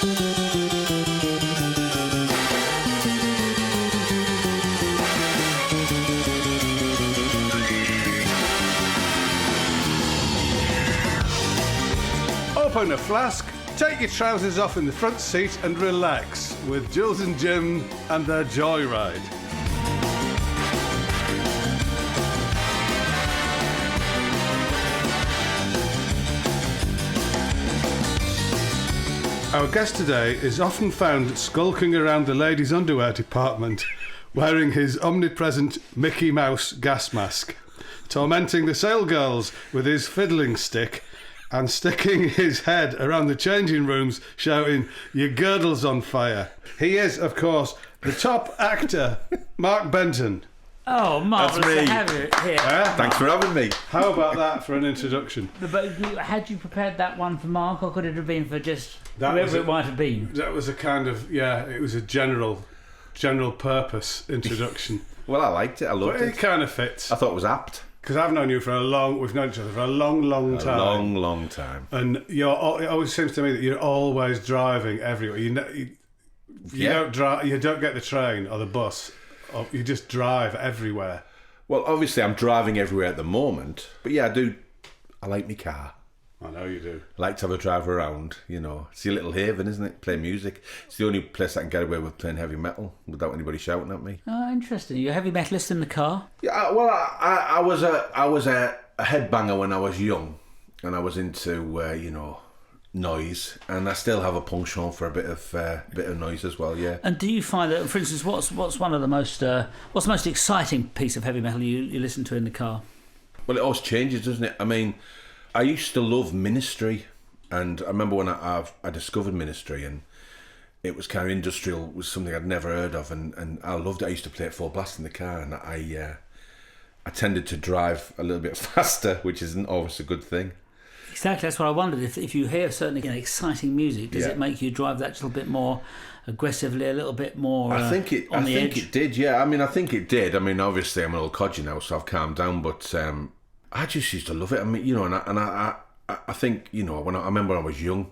Open a flask, take your trousers off in the front seat and relax with Jools and Jim and their Joyride. Our guest today is often found skulking around the ladies' underwear department wearing his omnipresent Mickey Mouse gas mask, tormenting the sale girls with his fiddling stick and sticking his head around the changing rooms shouting, "Your girdle's on fire." He is, of course, the top actor, Mark Benton. Oh, marvellous That's me. to have you here. Thanks for having me. How about that for an introduction? But had you prepared that one for Mark, or could it have been for just That was whoever a- it might have been? That was a kind of, it was a general purpose introduction. Well, I liked it. I loved But it it. kind of fits. I thought it was apt. Because I've known you we've known each other for a long time. A long time. And it always seems to me that you're always driving everywhere. You don't drive. You don't get the train or the bus. Or you just drive everywhere. Well, obviously, I'm driving everywhere at the moment. But yeah, I do. I like my car. I know you do. I like to have a drive around, you know. It's your little haven, isn't it? Play music. It's the only place I can get away with playing heavy metal without anybody shouting at me. Oh, interesting. You're a heavy metalist in the car? Yeah, well, I was a headbanger when I was young, and I was into noise, and I still have a penchant for a bit of noise as well. Yeah. And do you find that, for instance, what's one of the most what's the most exciting piece of heavy metal you listen to in the car? Well, it always changes, doesn't it? I mean, I used to love Ministry, and I remember when I discovered Ministry, and it was kind of industrial, was something I'd never heard of, and I loved it. I used to play it full blast in the car, and I tended to drive a little bit faster, which isn't always a good thing. Exactly, that's what I wondered. If you hear certainly exciting music, does it make you drive that little bit more aggressively, a little bit more I think it did, yeah. I mean, I think it did. I mean, obviously I'm an old codger now, so I've calmed down, but I just used to love it. I mean, I think, when I remember when I was young,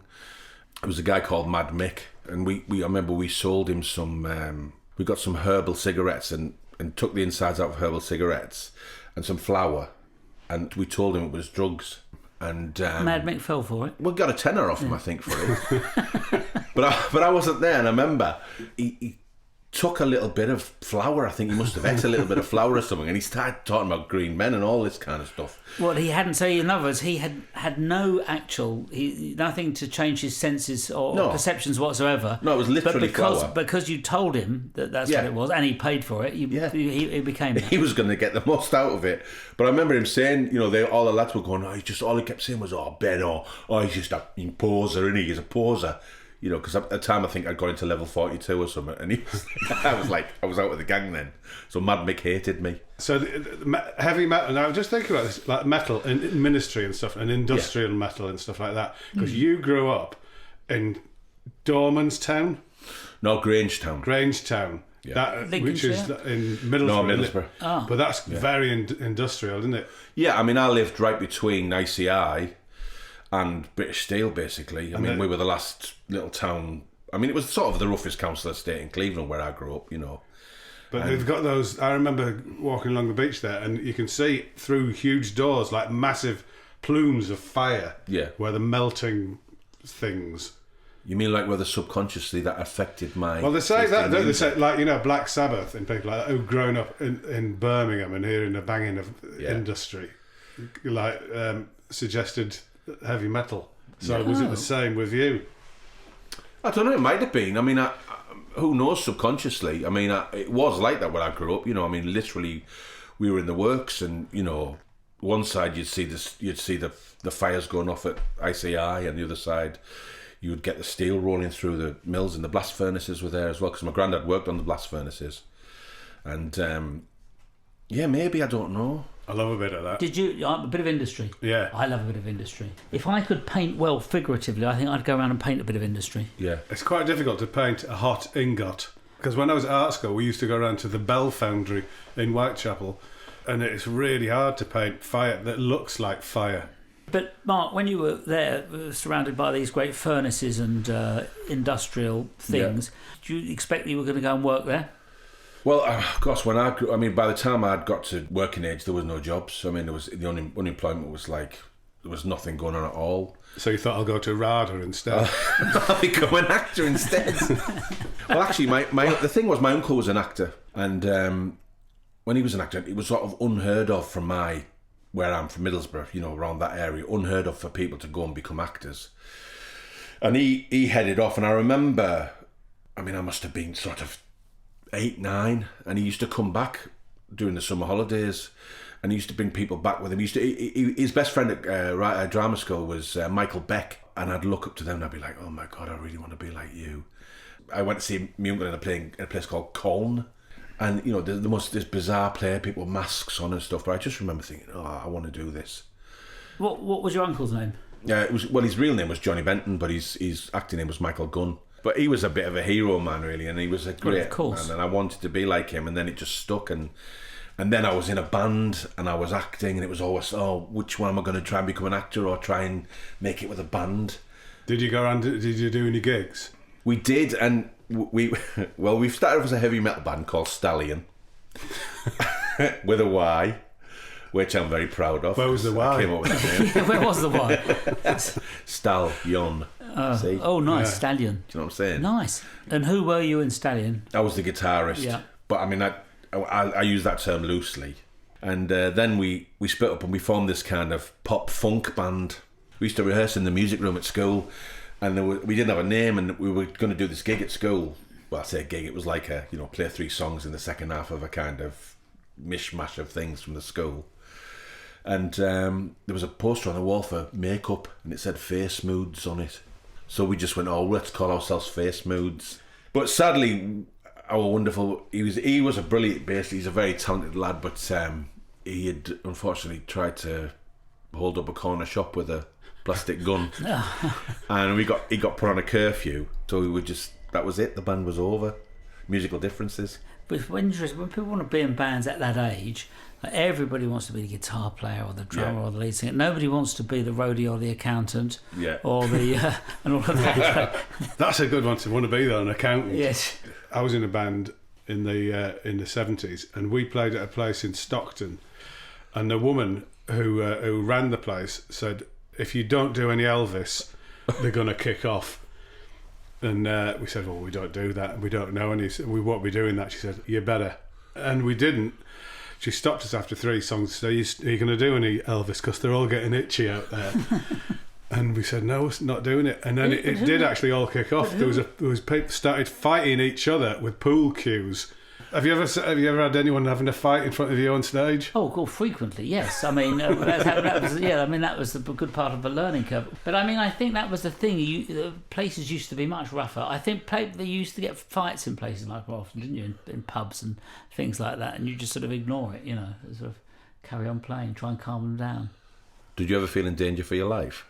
there was a guy called Mad Mick, and I remember we sold him some, we got some herbal cigarettes and took the insides out of herbal cigarettes and some flour, and we told him it was drugs. And Mad Mick fell for it. We got a tenner off him, I think, for it. but I wasn't there, and I remember he took a little bit of flour. I think he must have ate a little bit of flour or something, and he started talking about green men and all this kind of stuff. Well, he hadn't. So in other words, he had nothing to change his senses or perceptions whatsoever. No, it was literally flour. Because you told him that's what it was, and he paid for it. He became. He was going to get the most out of it. But I remember him saying, all the lads were going, all he kept saying was, Ben, he's just a poser, isn't he? He's a poser. Because at the time I think I'd got into level 42 or something, and I was out with the gang then. So Mad Mick hated me. So heavy metal. Now just think about this, like metal and Ministry and stuff, and industrial metal and stuff like that. Because you grew up in Dormanstown. No, Grangetown. Yeah. Which is in Middlesbrough. No, Middlesbrough. Oh. But that's very industrial, isn't it? Yeah, I mean, I lived right between ICI and British Steel, basically. I mean, we were the last little town. I mean, it was sort of the roughest council estate in Cleveland where I grew up, But they've got those. I remember walking along the beach there, and you can see through huge doors like massive plumes of fire. Yeah. Where they're melting things. You mean like whether subconsciously that affected my... Well, they say that, don't they? Say, Black Sabbath and people like that who've grown up in Birmingham and hearing the banging of industry, suggested heavy metal. So was it the same with you? I don't know, it might have been. I mean, who knows subconsciously? I mean, it was like that when I grew up, I mean, literally we were in the works, and, one side you'd see the fires going off at ICI, and the other side you would get the steel rolling through the mills, and the blast furnaces were there as well, because my granddad worked on the blast furnaces. And maybe, I don't know. I love a bit of that. Did you a bit of industry? Yeah, I love a bit of industry. If I could paint well figuratively, I think I'd go around and paint a bit of industry. Yeah, it's quite difficult to paint a hot ingot, because when I was at art school, we used to go around to the Bell Foundry in Whitechapel, and it's really hard to paint fire that looks like fire. But Mark, when you were there, surrounded by these great furnaces and industrial things, do you expect that you were going to go and work there? Well, of course, by the time I'd got to working age, there was no jobs. I mean, there was the only unemployment was like there was nothing going on at all. So you thought I'll go to RADA instead? I'll become an actor instead. Well, actually, the thing was, my uncle was an actor, and when he was an actor, it was sort of unheard of from where I'm from, Middlesbrough, you know, around that area, unheard of for people to go and become actors. And he headed off, and I remember, I must have been sort of 8, 9, and he used to come back during the summer holidays, and he used to bring people back with him. His best friend at drama school was Michael Beck, and I'd look up to them and I'd be like, oh my God, I really want to be like you. I went to see my uncle in a place called Colne, and you know, this bizarre play, people with masks on and stuff, but I just remember thinking, oh, I want to do this. What was your uncle's name? His real name was Johnny Benton, but his acting name was Michael Gunn. But he was a bit of a hero man, really, and he was a great man, and I wanted to be like him, and then it just stuck, and then I was in a band, and I was acting, and it was always, which one am I going to try and become an actor, or try and make it with a band? Did you go around, did you do any gigs? We did, and we started off as a heavy metal band called Stallion, with a Y, which I'm very proud of. Where was the Y? I came up with that name. Where was the Y? Stallion. See? Oh, nice, Stallion. Do you know what I'm saying? Nice. And who were you in Stallion? I was the guitarist. Yeah. But I use that term loosely. And then we split up and we formed this kind of pop funk band. We used to rehearse in the music room at school, and we didn't have a name, and we were going to do this gig at school. Well, I say a gig, it was like play 3 songs in the second half of a kind of mishmash of things from the school. And there was a poster on the wall for makeup, and it said Face Moods on it. So we just went, let's call ourselves Face Moods. But sadly, our wonderful, he was a brilliant bassist. He's a very talented lad, but he had unfortunately tried to hold up a corner shop with a plastic gun, and he got put on a curfew. So that was it. The band was over. Musical differences. But it's interesting when people want to be in bands at that age. Everybody wants to be the guitar player or the drummer or the lead singer. Nobody wants to be the roadie or the accountant or the and all of that. That's a good one to want to be, though, an accountant. Yes. I was in a band in the 70s, and we played at a place in Stockton, and the woman who ran the place said, if you don't do any Elvis, they're going to kick off. And we said, well, we don't do that, we don't know any, we won't be doing that. She said, you better. And we didn't. She stopped us after 3 songs. So are you going to do any Elvis? Because they're all getting itchy out there. And we said, no, it's not doing it. And then it did actually all kick off. There was people started fighting each other with pool cues. Have you ever had anyone having a fight in front of you on stage? Oh, frequently, yes. I mean, that was the good part of the learning curve. But I mean, I think that was the thing. Places used to be much rougher. I think they used to get fights in places like Grafton, didn't you? In pubs and things like that, and you just sort of ignore it, sort of carry on playing, try and calm them down. Did you ever feel in danger for your life?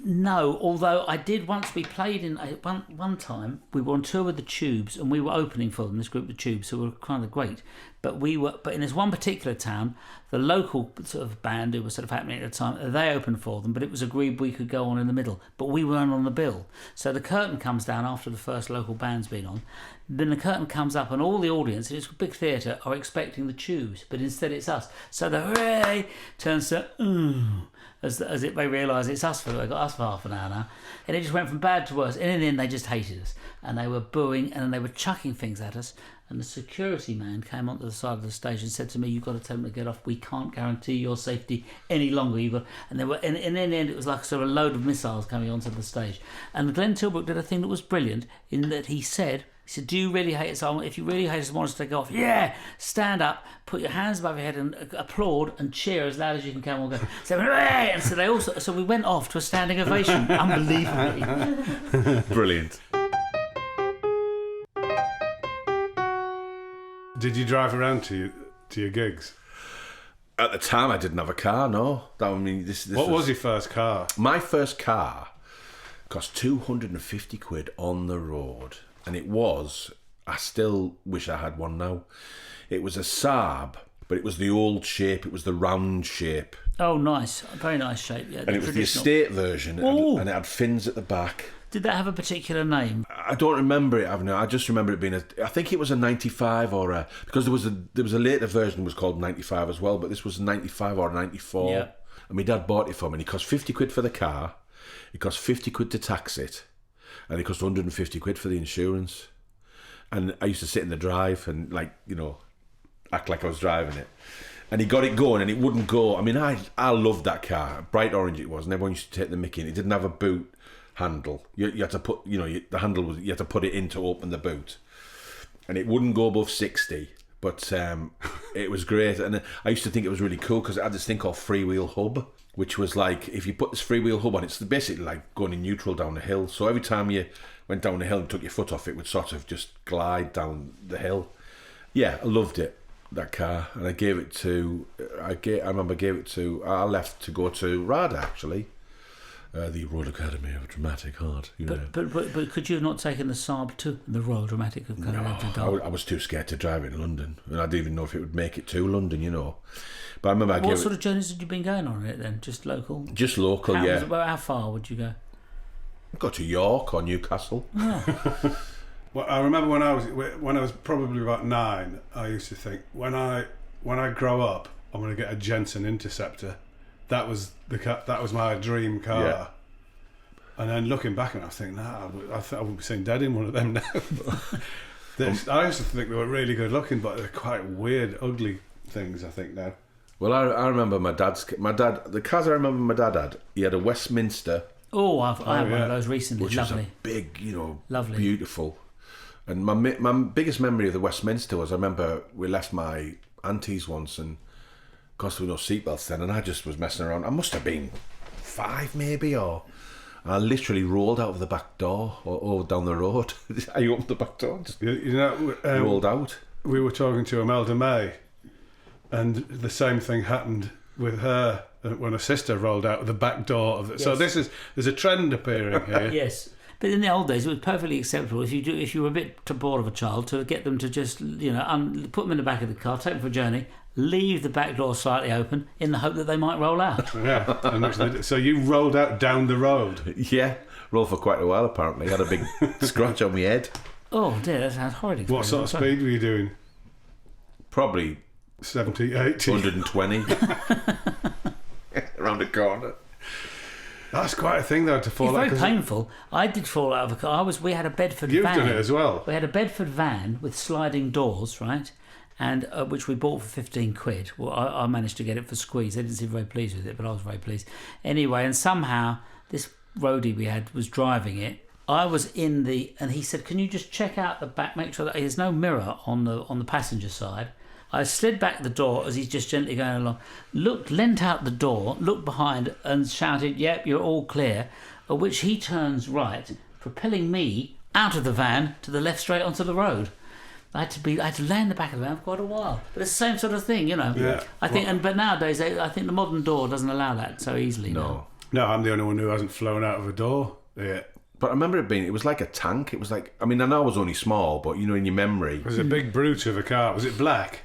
No, although I did once. We played in one time. We were on tour with the Tubes, and we were opening for them. This group, the Tubes, who were kind of great. But in this one particular town, the local sort of band who was sort of happening at the time, they opened for them. But it was agreed we could go on in the middle, but we weren't on the bill. So the curtain comes down after the first local band's been on. Then the curtain comes up, and all the audience, it's a big theatre, are expecting the Tubes, but instead it's us. So the hooray turns to as if they realise they got us for half an hour now, and it just went from bad to worse. And in the end, they just hated us, and they were booing, and they were chucking things at us. And the security man came onto the side of the stage and said to me, "You've got to tell them to get off. We can't guarantee your safety any longer." And they were, and in the end, it was like sort of a load of missiles coming onto the stage. And Glenn Tilbrook did a thing that was brilliant in that he said, "Do you really hate us? If you really hate us and want us to take off, stand up, put your hands above your head and applaud and cheer as loud as you can come on." Go, hooray! And so we went off to a standing ovation. Unbelievably. Brilliant. Did you drive around to your gigs? At the time, I didn't have a car. No, What was your first car? My first car cost £250 on the road. And it was, I still wish I had one now. It was a Saab, but it was the old shape. It was the round shape. Oh, nice. Very nice shape, yeah. And it was the estate version, and it had fins at the back. Did that have a particular name? I don't remember it having. I just remember it being I think it was a 95 or a, because there was a later version that was called 95 as well, but this was a 95 or a 94. Yeah. And my dad bought it for me, and it cost 50 quid for the car, it cost 50 quid to tax it, and it cost 150 quid for the insurance. And I used to sit in the drive and, like, you know, act like I was driving it. And he got it going, and it wouldn't go. I mean, I loved that car. Bright orange it was, and everyone used to take the mickey. And it didn't have a boot handle. You had to put, you know, the handle was, you had to put it in to open the boot, and it wouldn't go above 60. But it was great, and I used to think it was really cool because it had this thing called freewheel hub, which was like, if you put this freewheel hub on, it's basically like going in neutral down the hill. So every time you went down the hill and took your foot off, it would sort of just glide down the hill. Yeah, I loved it, that car, and I gave it to. I left to go to RADA, actually. The Royal Academy of Dramatic Art. But could you have not taken the Saab to the Royal Dramatic Academy? No, I was too scared to drive it in London, and I didn't even know if it would make it to London, you know. But I remember what sort of journeys had you been going on it then? Just local? Just local, yeah. How far would you go? Go to York or Newcastle. Oh. Well, I remember when I was probably about 9, I used to think, when I grow up, I'm going to get a Jensen Interceptor. That was my dream car. Yeah. And then looking back on it, I think, I wouldn't be seen dead in one of them now. I used to think they were really good looking, but they're quite weird, ugly things, I think, now. Well, I remember the cars I remember my dad had, he had a Westminster. Oh, I had one of those recently. Which Lovely. was a big, you know, lovely, beautiful. And my biggest memory of the Westminster was, I remember we left my auntie's once, and of course there were no seatbelts then, and I just was messing around. I must have been 5 maybe, or I literally rolled out of the back door or down the road. I opened the back door and just rolled out. We were talking to Imelda May, and the same thing happened with her when her sister rolled out of the back door of it. Yes. So there's a trend appearing here. Yes. But in the old days, it was perfectly acceptable if you were a bit too bored of a child to get them to just, put them in the back of the car, take them for a journey, leave the back door slightly open in the hope that they might roll out. Yeah. So you rolled out down the road. Yeah, rolled for quite a while apparently. Had a big scratch on my head. Oh dear, that sounds horrid. What sort of speed were you doing? Probably 70, 80. 120. Around the corner. That's quite a thing, though, to fall out. It's very painful. I did fall out of a car. We had a Bedford van. You've done it as well. We had a Bedford van with sliding doors, right? And which we bought for 15 quid. Well, I managed to get it for squeeze. They didn't seem very pleased with it, but I was very pleased. Anyway, and somehow this roadie we had was driving it. I was in and he said, "Can you just check out the back, make sure that there's no mirror on the passenger side?" I slid back the door as he's just gently going along, leant out the door, looked behind and shouted, "Yep, you're all clear," at which he turns right, propelling me out of the van to the left straight onto the road. I had to lay in the back of the van for quite a while. But it's the same sort of thing, you know. Yeah. I think, but nowadays, I think the modern door doesn't allow that so easily. No. No, I'm the only one who hasn't flown out of a door yet. But I remember it was like a tank. It was like, I mean, I know I was only small, but, you know, in your memory. It was a big brute of a car. Was it black?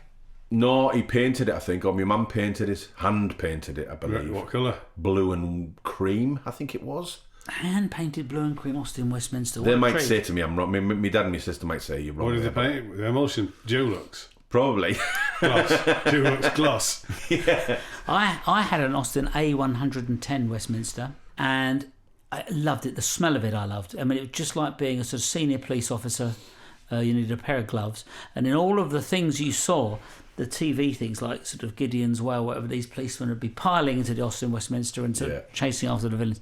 No, he painted it, I think, or my mum painted it, hand painted it, I believe. What colour? Blue and cream, I think it was. Hand painted blue and cream, Austin, Westminster. They might say to me I'm wrong. My dad and my sister might say you're wrong. What did they paint it with? Emulsion? Dulux? Probably. Gloss. Dulux gloss. Yeah. I had an Austin A110 Westminster, and I loved it. The smell of it I loved. I mean, it was just like being a sort of senior police officer. You needed a pair of gloves. And in all of the things you saw, the TV things like sort of Gideon's Well, whatever, these policemen would be piling into the Austin Westminster and sort of chasing after the villains.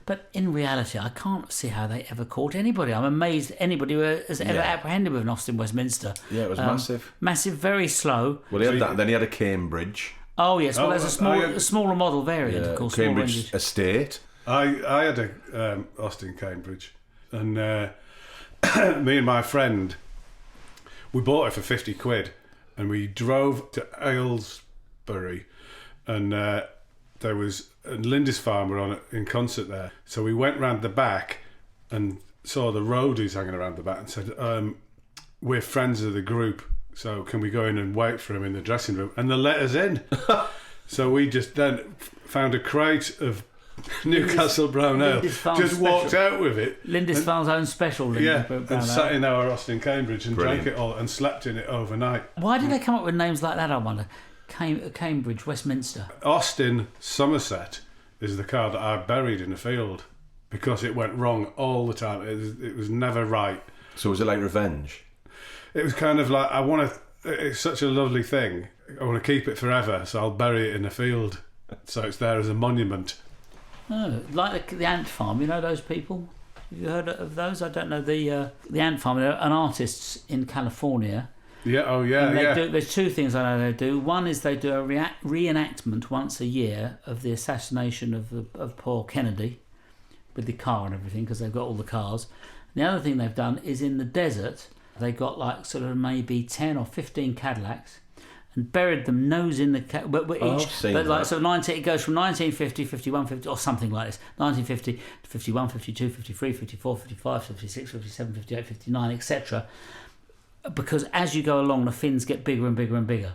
But in reality, I can't see how they ever caught anybody. I'm amazed anybody who has ever apprehended with an Austin Westminster. Yeah, it was massive. Massive, very slow. Well, he had that. Then he had a Cambridge. Oh, yes. Well, there's a smaller model variant, of course. Cambridge Estate. I had a Austin Cambridge. And me and my friend, we bought it for 50 quid. And we drove to Aylesbury, and there was Lindisfarne were on in concert there. So we went round the back and saw the roadies hanging around the back and said, "We're friends of the group so can we go in and wait for him in the dressing room? And they let us in. So we just then found a crate of Newcastle Brown Ale, just walked out with it. Lindisfarne's own special. And sat in our Austin Cambridge and drank it all and slept in it overnight. Why did they come up with names like that, I wonder? Cambridge, Westminster. Austin, Somerset is the car that I buried in the field because it went wrong all the time. It was never right. So was it like revenge? It was kind of like, it's such a lovely thing. I want to keep it forever, so I'll bury it in the field. So it's there as a monument. Oh, like the ant farm, you know those people? Have you heard of those? I don't know. The ant farm, they're an artists in California. There's two things I know they do. One is they do a reenactment once a year of the assassination of Paul Kennedy with the car and everything, because they've got all the cars. And the other thing they've done is in the desert, they got like sort of maybe 10 or 15 Cadillacs and buried them nose in the so 19 it goes from 1950, 51, 50 or something like this, 1950 to 51, 52, 53, 54, 55, 56, 57, 58, 59, etc. Because as you go along, the fins get bigger and bigger and bigger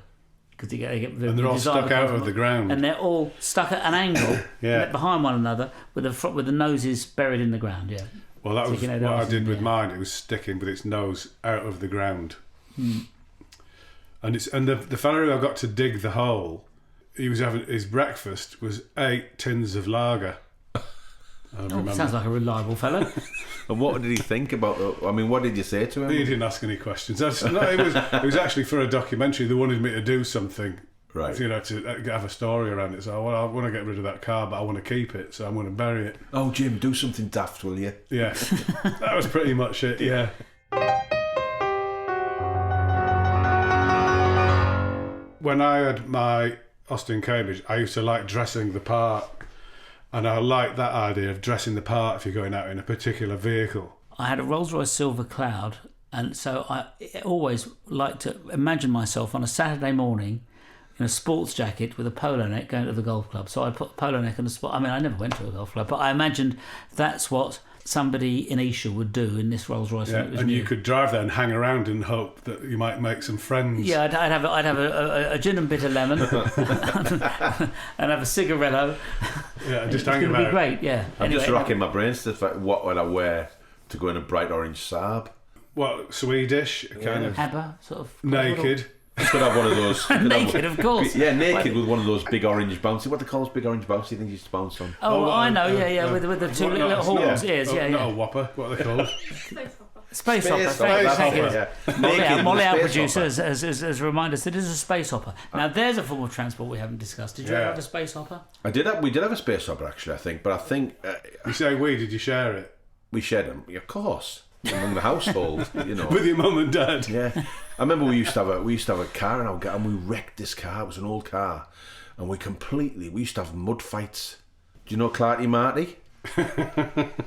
because they get and they're all stuck out of the ground, and they're all stuck at an angle behind one another with the noses buried in the ground. Yeah. Well, that was what I did with mine. It was sticking with its nose out of the ground. And the fellow who I got to dig the hole, he was having his breakfast was 8 tins of lager. Sounds like a reliable fellow. And what did he think about what did you say to him? He didn't ask any questions. It was actually for a documentary. They wanted me to do something, right? To have a story around it. So I want to get rid of that car, but I want to keep it, so I'm going to bury it. Oh, Jim, do something daft, will you? Yeah, that was pretty much it. Yeah. When I had my Austin Cambridge, I used to like dressing the part, and I like that idea of dressing the part if you're going out in a particular vehicle. I had a Rolls-Royce Silver Cloud, and so I always like to imagine myself on a Saturday morning in a sports jacket with a polo neck going to the golf club. So I put a polo neck on the spot. I mean, I never went to a golf club, but I imagined that's what somebody in Esher would do in this Rolls-Royce. Yeah, and you could drive there and hang around and hope that you might make some friends. Yeah, I'd have a gin and bitter lemon and have a cigaretto. Yeah, just hang about. It would be great, yeah. I'm just racking my brains to think, what would I wear to go in a bright orange Saab? Well, Swedish, kind of Abba, sort of naked. You could have one of those. Naked, of course. Yeah, naked with one of those big orange bouncy. What they call those big orange bouncy things you used to bounce on? Oh, I know. With the two little horns. Ears. Not a whopper. What are they called? Space hopper. Thank you. Molly, our producer, has reminded us that it is a space hopper. Now, there's a form of transport we haven't discussed. Did you ever have a space hopper? We did have a space hopper, actually, I think. But I think... you say we, did you share it? We shared them, of course. Among the household, with your mum and dad. Yeah, I remember we used to have a car, and we wrecked this car. It was an old car, and we used to have mud fights. Do you know Clarty Marty? We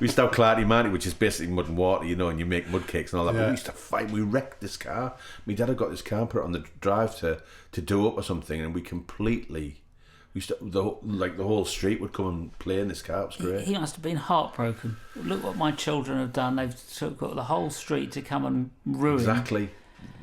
used to have Clarty Marty, which is basically mud and water, and you make mud cakes and all that. But we used to fight. We wrecked this car. My dad had got this car, put it on the drive to do up or something, and we completely. The whole street would come and play in this car. It was great. He must have been heartbroken. Look what my children have done. They've got the whole street to come and ruin. Exactly.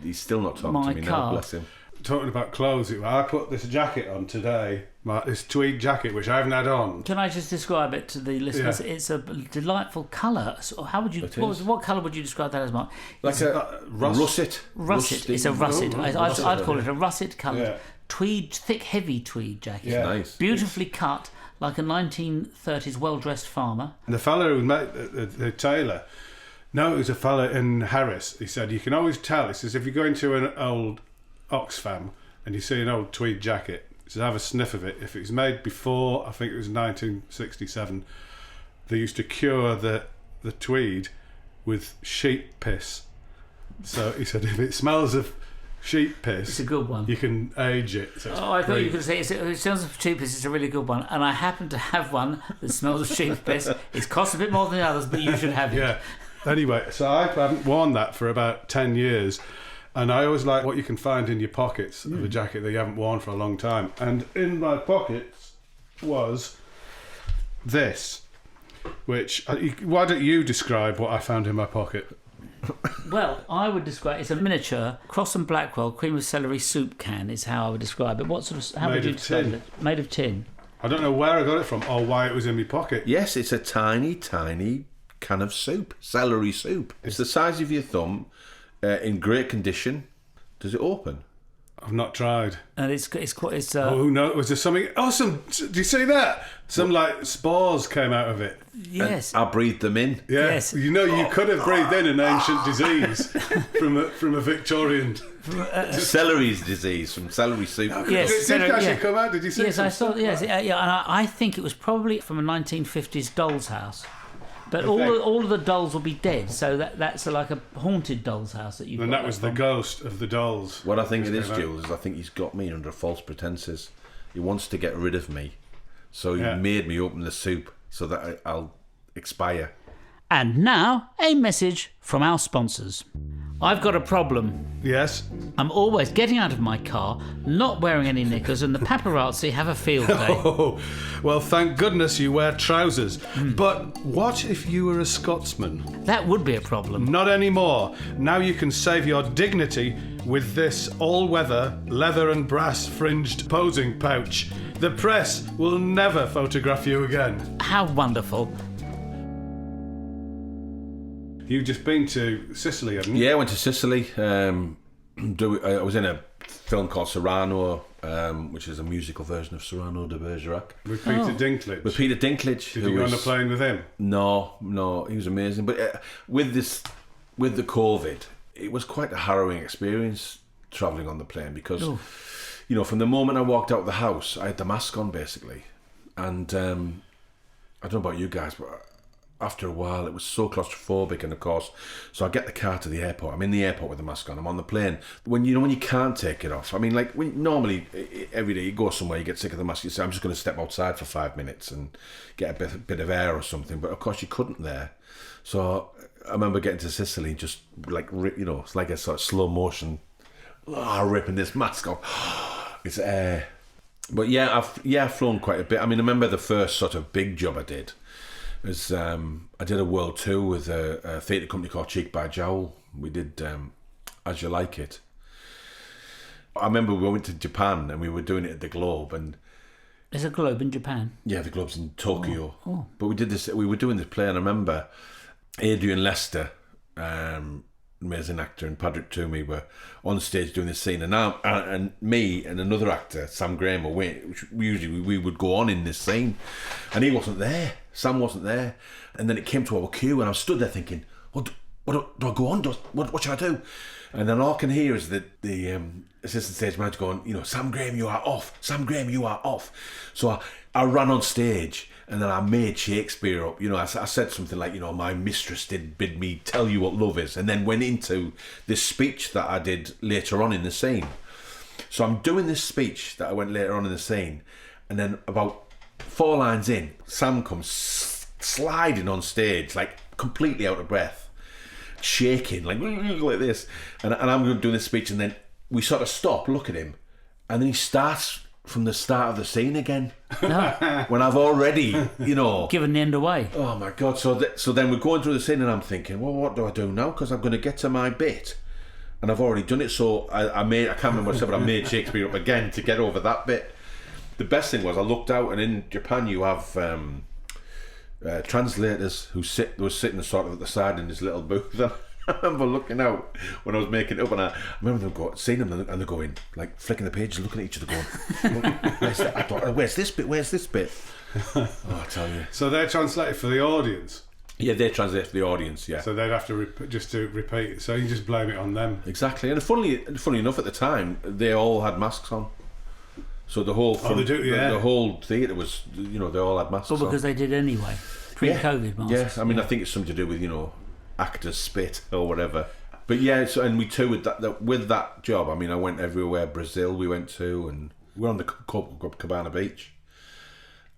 He's still not talking to me now, bless him. Talking about clothes, I put this jacket on today, this tweed jacket, which I haven't had on. Can I just describe it to the listeners? Yeah. It's a delightful colour. So how would you? What colour would you describe that as, Mark? Like a russet. Russet. It's a russet. I'd call it a russet colour. Yeah. Tweed, thick, heavy tweed jacket. Yeah. Nice. Beautifully cut, like a 1930s well-dressed farmer. And the fellow who made the tailor, it was a fellow in Harris. He said, you can always tell. He says, if you go into an old Oxfam and you see an old tweed jacket, he says, have a sniff of it. If it was made before, I think it was 1967, they used to cure the tweed with sheep piss. So he said, if it smells of sheep piss, it's a good one. You can age it. So I thought you could say it smells of sheep piss. It's a really good one, and I happen to have one that smells of sheep piss. It costs a bit more than the others, but you should have it. Yeah. Anyway, so I haven't worn that for about 10 years, and I always like what you can find in your pockets of a jacket that you haven't worn for a long time. And in my pockets was this, which why don't you describe what I found in my pocket? Well, I would describe it's a miniature Cross and Blackwell cream of celery soup can is how I would describe it. What sort of how Made would you of describe tin. it? Made of tin. I don't know where I got it from or why it was in my pocket. Yes, it's a tiny can of soup, celery soup. It's the size of your thumb, in great condition. Does it open? I've not tried. And it's quite Oh no! Was there something awesome? Do you see that? Some like spores came out of it. yes. I breathed them in. Yeah, Yes. you know, you could have breathed in an ancient disease from a Victorian. Celery's disease from celery soup. Yes, Did it celery, actually yeah. come out? Did you see? Yes, I saw. something? Yes, yeah, and I think it was probably from a 1950s doll's house. But Okay. all of the dolls will be dead, so that's like a haunted doll's house that you've And got that was the from. ghost of the dolls. What I think it is, Came out. Jools, is I think he's got me under false pretenses. He wants to get rid of me, so he Yeah. made me open the soup so that I'll expire. And now, a message from our sponsors. I've got a problem. Yes. I'm always getting out of my car, not wearing any knickers, and the paparazzi have a field day. Oh, well, thank goodness you wear trousers. But what if you were a Scotsman? That would be a problem. Not anymore. Now you can save your dignity with this all-weather leather and brass fringed posing pouch. The press will never photograph you again. How wonderful. You've just been to Sicily, haven't you? Yeah, I went to Sicily. I was in a film called Cyrano, which is a musical version of Cyrano de Bergerac. With Peter Dinklage. With Peter Dinklage. Did who you go on a was- plane with him? No, he was amazing. But with the COVID, it was quite a harrowing experience travelling on the plane because, you know, from the moment I walked out of the house, I had the mask on basically, and I don't know about you guys, but after a while it was so claustrophobic, and of course, so I get the car to the airport. I'm in the airport with the mask on. I'm on the plane. When you can't take it off. I mean, like normally every day you go somewhere, you get sick of the mask. You say, I'm just going to step outside for 5 minutes and get a bit of air or something. But of course, you couldn't there. So I remember getting to Sicily, just like it's like a sort of slow motion, ripping this mask off. It's air. But yeah, I've flown quite a bit. I mean, I remember the first sort of big job I did. Was I did a world tour with a theatre company called Cheek by Jowl. We did As You Like It. I remember we went to Japan and we were doing it at the Globe, and There's a globe in Japan. yeah, the Globe's in Tokyo. But we did this. We were doing this play, and I remember Adrian Lester, amazing actor, and Patrick Toomey were on stage doing this scene, and me and another actor, Sam Graham, we would go on in this scene, and he wasn't there. Sam wasn't there, and then it came to our cue, and I stood there thinking, "What do I go on? What should I do?" And then all I can hear is the assistant stage manager going, "Sam Graham, you are off. Sam Graham, you are off." So I ran on stage, and then I made Shakespeare up. I said something like, "My mistress did bid me tell you what love is," and then went into this speech that I did later on in the scene. So I'm doing this speech that I went later on in the scene, and then about 4 lines in, Sam comes sliding on stage, like completely out of breath, shaking, like this, and I'm doing this speech, and then we sort of stop, look at him, and then he starts from the start of the scene again. No, When I've already, given the end away. oh my God. So then we're going through the scene, and I'm thinking, well, what do I do now? Because I'm going to get to my bit, and I've already done it. So I can't remember what I said, but I made Shakespeare up again to get over that bit. The best thing was I looked out, and in Japan you have translators who were sitting sort of at the side in this little booth. I remember looking out when I was making it up, and I remember them seeing them, and they're going, like, flicking the pages, looking at each other, going, "Where's this bit? Where's this bit?" Oh, I tell you. So they're translated for the audience. Yeah, they translate for the audience. Yeah, So they'd have to just to repeat it. So you just blame it on them. exactly. And funny enough, at the time they all had masks on. So the whole they do, yeah. the whole theatre was, they all had masks Well, on. because they did anyway. Pre-COVID masks. Yeah, I mean, I think it's something to do with actors spit or whatever. But yeah, and we toured with that job. I mean, I went everywhere. Brazil we went to, and we were on the Copacabana beach,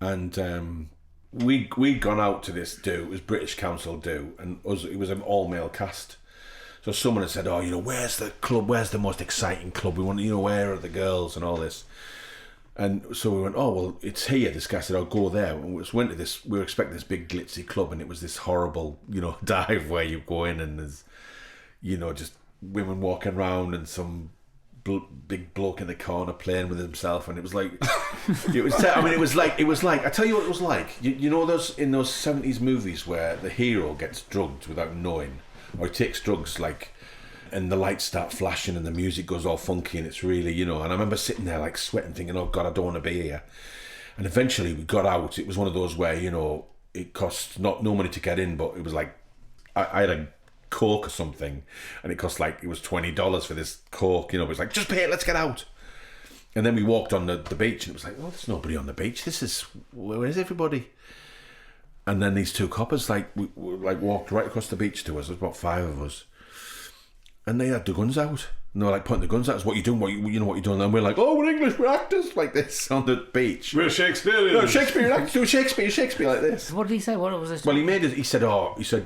and we'd gone out to this do. It was British Council do, and it was an all male cast. So someone had said, "Oh, where's the club? Where's the most exciting club? We want, where are the girls and all this." And so we went, "Oh, well, it's here." This guy said, "I'll go there." And we went to this. We were expecting this big glitzy club, and it was this horrible, dive where you go in, and there's, you know, just women walking around and some big bloke in the corner playing with himself, and it was like, it was like, I tell you what it was like. You know those in those 70s movies where the hero gets drugged without knowing, or he takes drugs like, and the lights start flashing and the music goes all funky and it's really, you know. And I remember sitting there like sweating, thinking, oh God, I don't want to be here. And eventually we got out. It was one of those where, you know, it cost no money to get in, but it was like I had a Coke or something, and it cost like, it was $20 for this Coke, you know. It was like, just pay it, let's get out. And then we walked on the beach, and it was like, oh, there's nobody on the beach. Where is everybody? And then these two coppers we walked right across the beach to us. There was about 5 of us, and they had the guns out. And they were like pointing the guns at us. What are you doing? You know what you're doing? And we're like, oh, we're English, we're actors, like this on the beach. We're Shakespeareans. No, Shakespeare actors do Shakespeare like this. What did he say? What was this? Well, he said,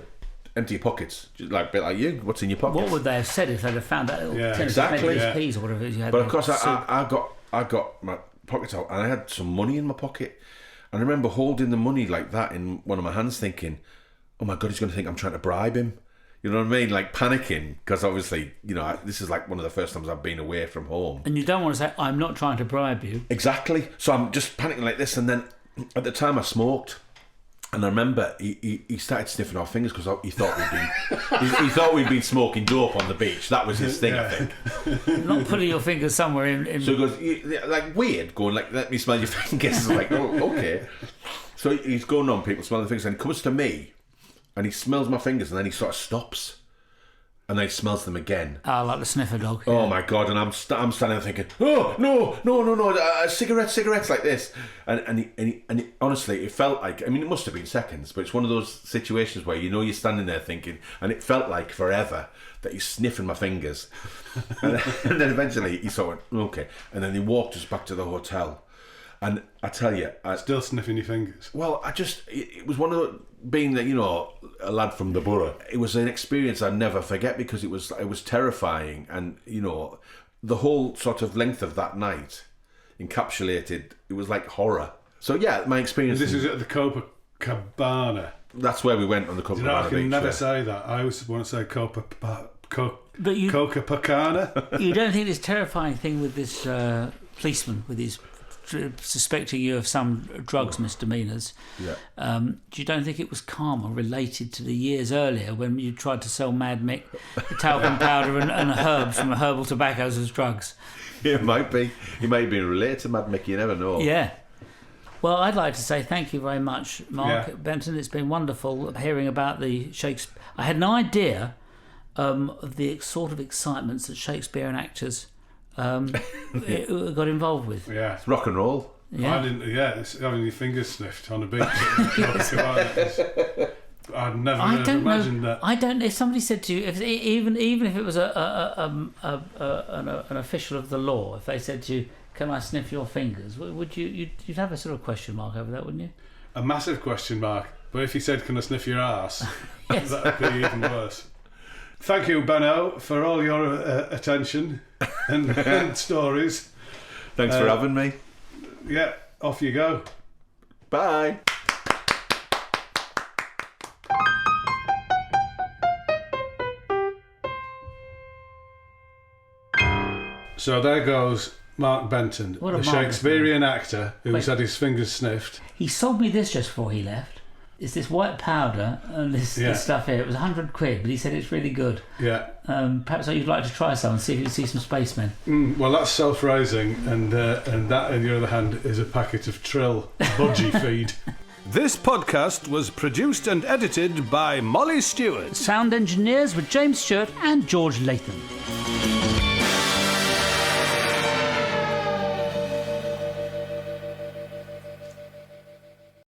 empty your pockets, like a bit like you. What's in your pockets? What would they have said if they'd have found that little exactly peas or whatever it is you had? But of course, I got my pockets out, and I had some money in my pocket, and I remember holding the money like that in one of my hands, thinking, "Oh my God, he's going to think I'm trying to bribe him." You know what I mean? Like panicking, because obviously, you know, this is like one of the first times I've been away from home. And you don't want to say, "I'm not trying to bribe you." Exactly. So I'm just panicking like this, and then at the time I smoked. And I remember he started sniffing our fingers because he thought we'd been smoking dope on the beach. That was his thing, I think. Not putting your fingers somewhere in. So he goes, like weird, going like, let me smell your fingers. I'm like, oh, okay. So he's going on, people smelling the fingers, and he comes to me, and he smells my fingers, and then he sort of stops. And then he smells them again. Like the sniffer dog. Oh yeah. My God! And I'm standing there thinking, oh no, cigarettes like this. And he, honestly, it felt like, I mean, it must have been seconds, but it's one of those situations where you know you're standing there thinking, and it felt like forever that he's sniffing my fingers. and then eventually he sort of went, okay, and then he walked us back to the hotel. And I tell you, still sniffing your fingers. Well, it was one of the, being that, you know, a lad from the borough, it was an experience I'd never forget, because it was terrifying, and you know, the whole sort of length of that night encapsulated, it was like horror. So yeah, my experience. And this is at the Copacabana. That's where we went on the Copacabana. You know, I can beach, never yeah. say that. I always want to say Copacabana. You don't think this terrifying thing with this policeman with his suspecting you of some drugs misdemeanours. Yeah. You don't think it was karma related to the years earlier when you tried to sell Mad Mick talcum powder and herbs from herbal tobaccos as drugs? Yeah, it might be. He may have been related to Mad Mick. You never know. Yeah. Well, I'd like to say thank you very much, Mark Benton. It's been wonderful hearing about the Shakespeare. I had no idea of the sort of excitements that Shakespearean actors got involved with. Yeah, it's rock and roll. Yeah, it's having your fingers sniffed on a beach. I'd never imagined that. I don't know if somebody said to you, even if it was an official of the law, if they said to you, "Can I sniff your fingers?" Would you'd have a sort of question mark over that, wouldn't you? A massive question mark. But if he said, "Can I sniff your ass?" Yes. That would be even worse. Thank you, Benno, for all your attention and stories. Thanks for having me. Yeah, off you go. Bye. So there goes Mark Benton, the Shakespearean actor who's had his fingers sniffed. He sold me this just before he left. It's this white powder and this stuff here. It was £100, but he said it's really good. Yeah. Perhaps you'd like to try some and see if you can see some spacemen. Well, that's self-raising, and that, on the other hand, is a packet of Trill budgie feed. This podcast was produced and edited by Molly Stewart. Sound engineers were James Stewart and George Latham.